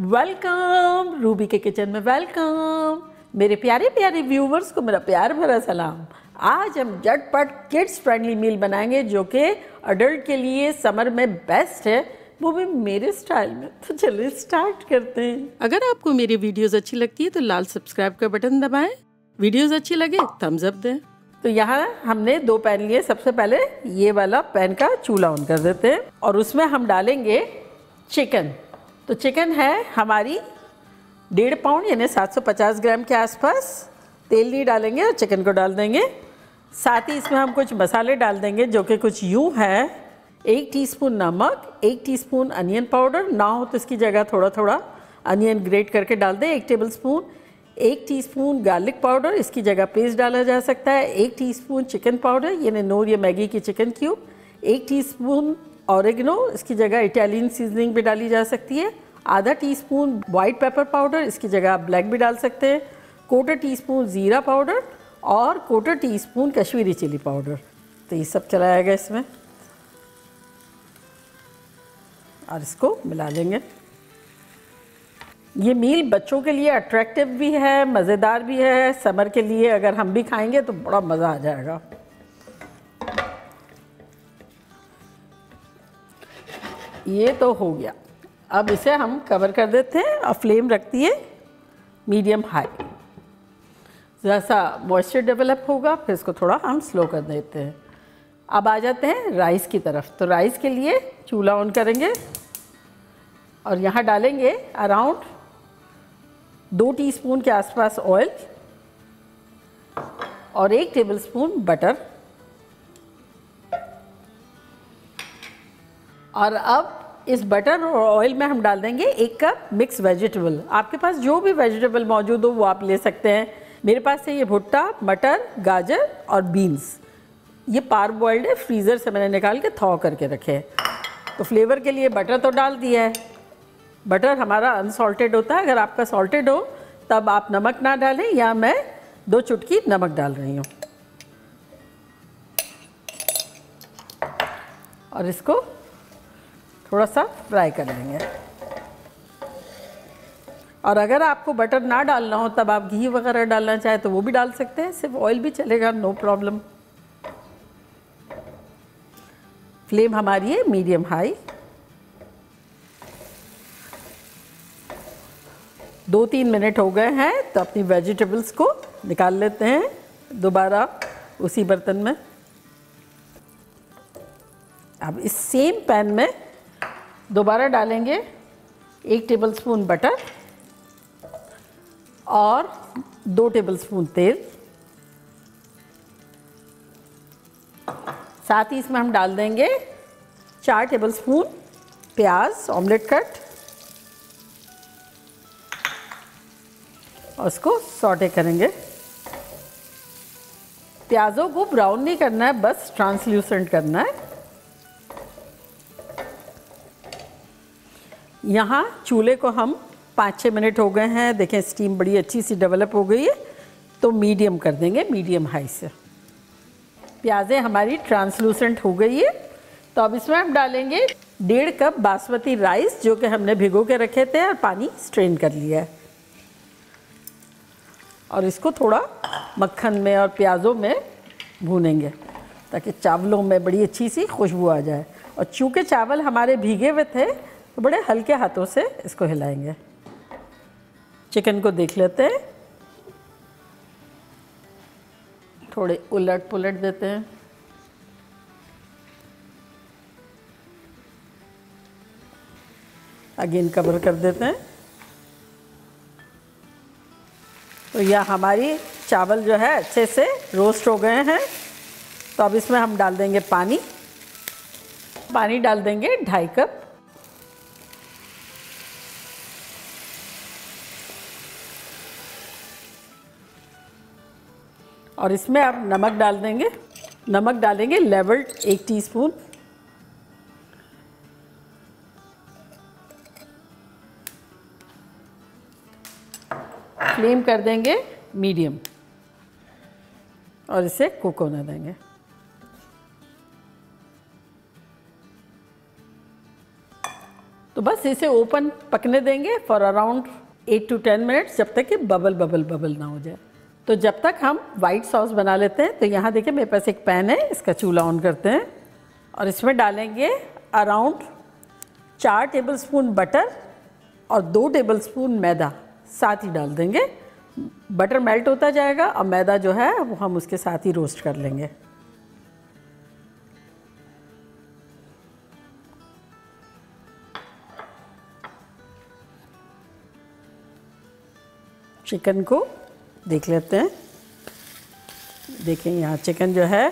Welcome Ruby के kitchen में welcome. मेरे प्यारे प्यारे व्यूवर्स को मेरा प्यार भरा सलाम। आज हम झटपट किड्स फ्रेंडली मील बनाएंगे जो कि अडल्ट के लिए समर में बेस्ट है, वो भी मेरे स्टाइल में। तो चलिए स्टार्ट करते हैं। अगर आपको मेरी वीडियोस अच्छी लगती है तो लाल सब्सक्राइब का बटन दबाएं, वीडियोस अच्छी लगे थम्स अप दें। तो यहाँ हमने 2 पैन लिए। सबसे पहले ये वाला पैन का चूल्हा ऑन कर देते हैं और उसमें हम डालेंगे चिकन। तो चिकन है हमारी 1.5 पाउंड यानी 750 ग्राम के आसपास। तेल नहीं डालेंगे और चिकन को डाल देंगे। साथ ही इसमें हम कुछ मसाले डाल देंगे जो कि कुछ यूँ है। 1 टीस्पून नमक, 1 टीस्पून अनियन पाउडर, ना हो तो इसकी जगह थोड़ा थोड़ा अनियन ग्रेट करके डाल दें। 1 टेबलस्पून, 1 टीस्पून गार्लिक पाउडर, इसकी जगह पेस्ट डाला जा सकता है। 1 टीस्पून चिकन पाउडर यानी नोर या मैगी की चिकन क्यूब। 1 टीस्पून ऑरिगेनो, इसकी जगह इटालियन सीजनिंग भी डाली जा सकती है। आधा टीस्पून वाइट पेपर पाउडर, इसकी जगह आप ब्लैक भी डाल सकते हैं। 1/4 टीस्पून ज़ीरा पाउडर और 1/4 टीस्पून कश्मीरी चिली पाउडर। तो ये सब चलाएगा इसमें और इसको मिला लेंगे। ये मील बच्चों के लिए अट्रैक्टिव भी है, मज़ेदार भी है। समर के लिए अगर हम भी खाएंगे तो बड़ा मज़ा आ जाएगा। ये तो हो गया। अब इसे हम कवर कर देते हैं और फ्लेम रखती है मीडियम हाई। जैसा मॉइस्चर डेवलप होगा फिर इसको थोड़ा हम स्लो कर देते हैं। अब आ जाते हैं राइस की तरफ। तो राइस के लिए चूल्हा ऑन करेंगे और यहाँ डालेंगे अराउंड 2 टीस्पून के आसपास ऑयल और 1 टेबलस्पून बटर। और अब इस बटर और ऑयल में हम डाल देंगे 1 कप मिक्स वेजिटेबल। आपके पास जो भी वेजिटेबल मौजूद हो वो आप ले सकते हैं। मेरे पास है ये भुट्टा, मटर, गाजर और बीन्स। ये पार बॉइल्ड है, फ्रीज़र से मैंने निकाल के थॉ करके रखे हैं। तो फ्लेवर के लिए बटर तो डाल दिया है। बटर हमारा अनसॉल्टेड होता है। अगर आपका सॉल्टेड हो तब आप नमक ना डालें, या मैं 2 चुटकी नमक डाल रही हूँ। और इसको थोड़ा सा फ्राई कर लेंगे। और अगर आपको बटर ना डालना हो तब आप घी वगैरह डालना चाहे तो वो भी डाल सकते हैं, सिर्फ ऑयल भी चलेगा, नो प्रॉब्लम। फ्लेम हमारी है मीडियम हाई। 2-3 मिनट हो गए हैं तो अपनी वेजिटेबल्स को निकाल लेते हैं दोबारा उसी बर्तन में। अब इस सेम पैन में दोबारा डालेंगे 1 टेबलस्पून बटर और 2 टेबलस्पून तेल। साथ ही इसमें हम डाल देंगे 4 टेबलस्पून प्याज ऑमलेट कट और उसको सॉटे करेंगे। प्याज़ों को ब्राउन नहीं करना है, बस ट्रांसल्यूसेंट करना है। यहाँ चूल्हे को हम 5-6 मिनट हो गए हैं। देखें स्टीम बड़ी अच्छी सी डेवलप हो गई है। तो मीडियम कर देंगे, मीडियम हाई से। प्याज़ें हमारी ट्रांसलूसेंट हो गई है। तो अब इसमें हम डालेंगे 1.5 कप बासमती राइस जो कि हमने भिगो के रखे थे और पानी स्ट्रेन कर लिया है। और इसको थोड़ा मक्खन में और प्याज़ों में भूनेंगे ताकि चावलों में बड़ी अच्छी सी खुशबू आ जाए। और चूँकि चावल हमारे भीगे हुए थे तो बड़े हल्के हाथों से इसको हिलाएंगे। चिकन को देख लेते हैं, थोड़े उलट पुलट देते हैं। अगेन कवर कर देते हैं। तो यह हमारी चावल जो है अच्छे से रोस्ट हो गए हैं। तो अब इसमें हम डाल देंगे पानी। पानी डाल देंगे 2.5 कप। और इसमें अब नमक डाल देंगे। नमक डालेंगे लेवल्ड 1 टीस्पून। फ्लेम कर देंगे मीडियम और इसे कुक होने देंगे। तो बस इसे ओपन पकने देंगे फॉर अराउंड 8 to 10 मिनट्स, जब तक कि बबल बबल बबल ना हो जाए। तो जब तक हम वाइट सॉस बना लेते हैं, तो यहाँ देखिए मेरे पास एक पैन है, इसका चूल्हा ऑन करते हैं और इसमें डालेंगे अराउंड 4 टेबलस्पून बटर और 2 टेबलस्पून मैदा साथ ही डाल देंगे। बटर मेल्ट होता जाएगा और मैदा जो है वो हम उसके साथ ही रोस्ट कर लेंगे। चिकन को देख लेते हैं। देखें यहाँ चिकन जो है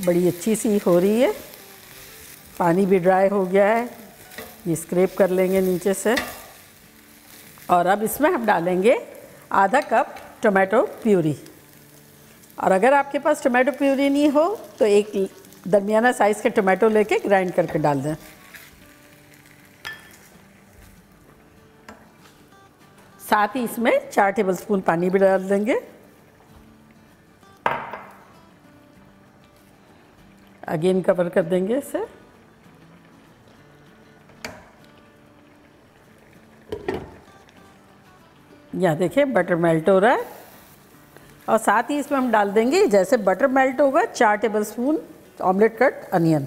बड़ी अच्छी सी हो रही है, पानी भी ड्राई हो गया है, ये स्क्रैप कर लेंगे नीचे से। और अब इसमें हम डालेंगे आधा कप टोमेटो प्यूरी। और अगर आपके पास टोमेटो प्यूरी नहीं हो तो एक दरमियाना साइज़ के टोमेटो लेके ग्राइंड करके डाल दें। साथ ही इसमें 4 टेबलस्पून पानी भी डाल देंगे। अगेन कवर कर देंगे इसे। यहाँ देखिए बटर मेल्ट हो रहा है और साथ ही इसमें हम डाल देंगे, जैसे बटर मेल्ट होगा, 4 टेबलस्पून ऑमलेट कट अनियन।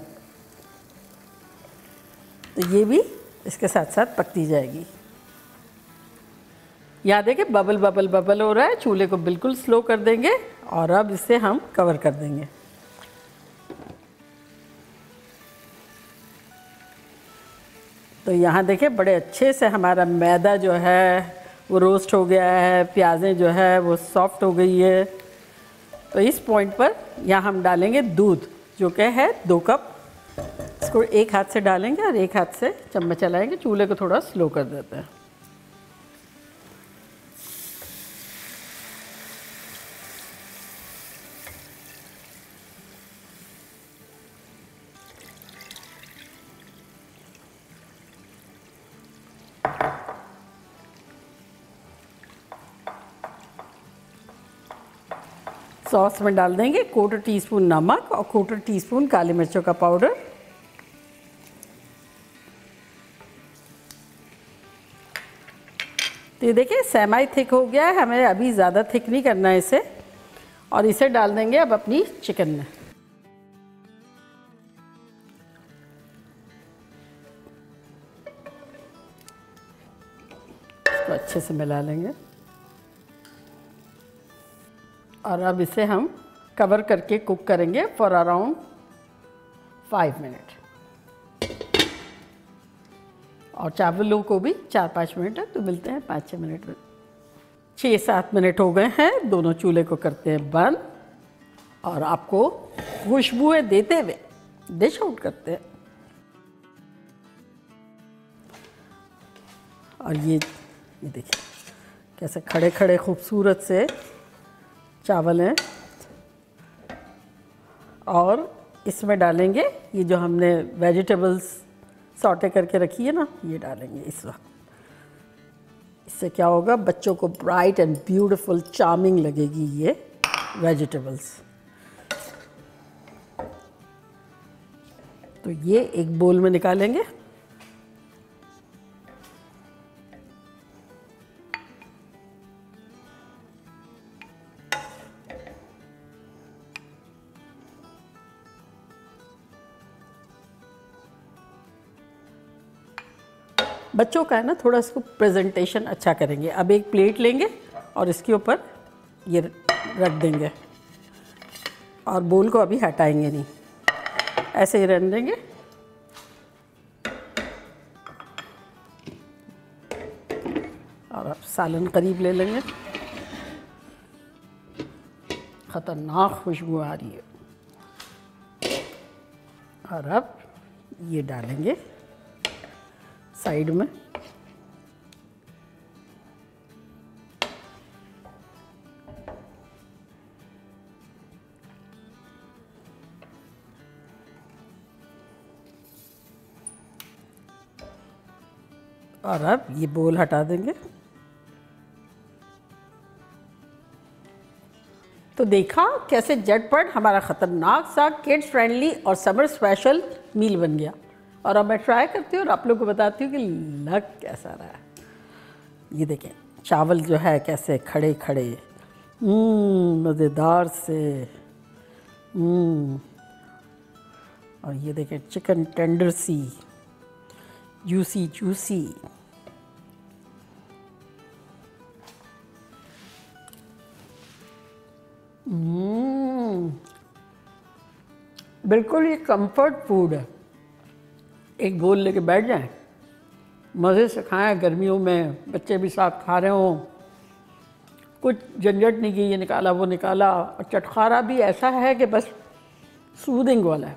तो ये भी इसके साथ साथ पकती जाएगी। यहाँ देखिए बबल बबल बबल हो रहा है, चूल्हे को बिल्कुल स्लो कर देंगे और अब इसे हम कवर कर देंगे। तो यहाँ देखिए बड़े अच्छे से हमारा मैदा जो है वो रोस्ट हो गया है, प्याज़ें जो है वो सॉफ्ट हो गई है। तो इस पॉइंट पर यहाँ हम डालेंगे दूध, जो कि है 2 कप। इसको एक हाथ से डालेंगे और एक हाथ से चम्मच चलाएंगे। चूल्हे को थोड़ा स्लो कर देते हैं। सॉस में डाल देंगे 1/4 टीस्पून नमक और 1/4 टीस्पून काली मिर्चों का पाउडर। तो ये देखिए सेमी थिक हो गया है, हमें अभी ज़्यादा थिक नहीं करना है इसे। और इसे डाल देंगे अब अपनी चिकन में। इसको अच्छे से मिला लेंगे और अब इसे हम कवर करके कुक करेंगे फॉर अराउंड 5 मिनट। और चावलों को भी 4-5 मिनट है, तो मिलते हैं 5-6 मिनट में। 6-7 मिनट हो गए हैं, दोनों चूल्हे को करते हैं बंद और आपको खुशबुएं देते हुए डिश आउट करते हैं। और ये देखिए कैसे खड़े खड़े खूबसूरत से चावल हैं। और इसमें डालेंगे ये जो हमने वेजिटेबल्स सॉटे करके रखी है ना, ये डालेंगे इस वक्त। इससे क्या होगा, बच्चों को ब्राइट एंड ब्यूटीफुल चार्मिंग लगेगी ये वेजिटेबल्स। तो ये एक बोल में निकालेंगे। बच्चों का है ना, थोड़ा इसको प्रेजेंटेशन अच्छा करेंगे। अब एक प्लेट लेंगे और इसके ऊपर ये रख देंगे और बोल को अभी हटाएंगे नहीं, ऐसे ही रहने देंगे। और अब सालन करीब ले लेंगे। ख़तरनाक खुशबू आ रही है। और अब ये डालेंगे साइड में। और अब ये बोल हटा देंगे। तो देखा कैसे झटपट हमारा ख़तरनाक सा किड्स फ्रेंडली और समर स्पेशल मील बन गया। और अब मैं ट्राई करती हूँ और आप लोग को बताती हूँ कि लग कैसा रहा है। ये देखें चावल जो है कैसे खड़े खड़े, मज़ेदार से। और ये देखें चिकन टेंडर सी, जूसी जूसी। बिल्कुल ये कंफर्ट फूड है। एक बोल लेके बैठ जाएं, मज़े से खाएं। गर्मियों में बच्चे भी साथ खा रहे हों, कुछ झंझट नहीं की, ये निकाला वो निकाला। और चटखारा भी ऐसा है कि बस सूदिंग वाला है।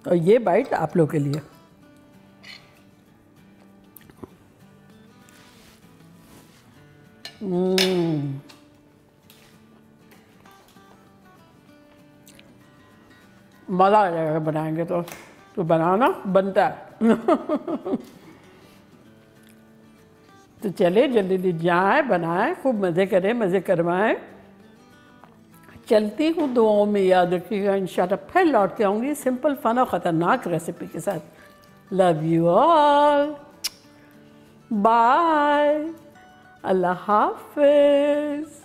और ये बाइट आप लोग के लिए। मज़ा आ जाएगा बनाएंगे तो बनाना बनता है। तो चले जल्दी जल्दी जाएं, बनाएं, खूब मज़े करें, मज़े करवाएं। चलती हूँ, दुआओं में याद रखिएगा। इंशाल्लाह फिर लौट के आऊँगी सिंपल फन और ख़तरनाक रेसिपी के साथ। लव यू ऑल, बाय, अल्लाह हाफिज़।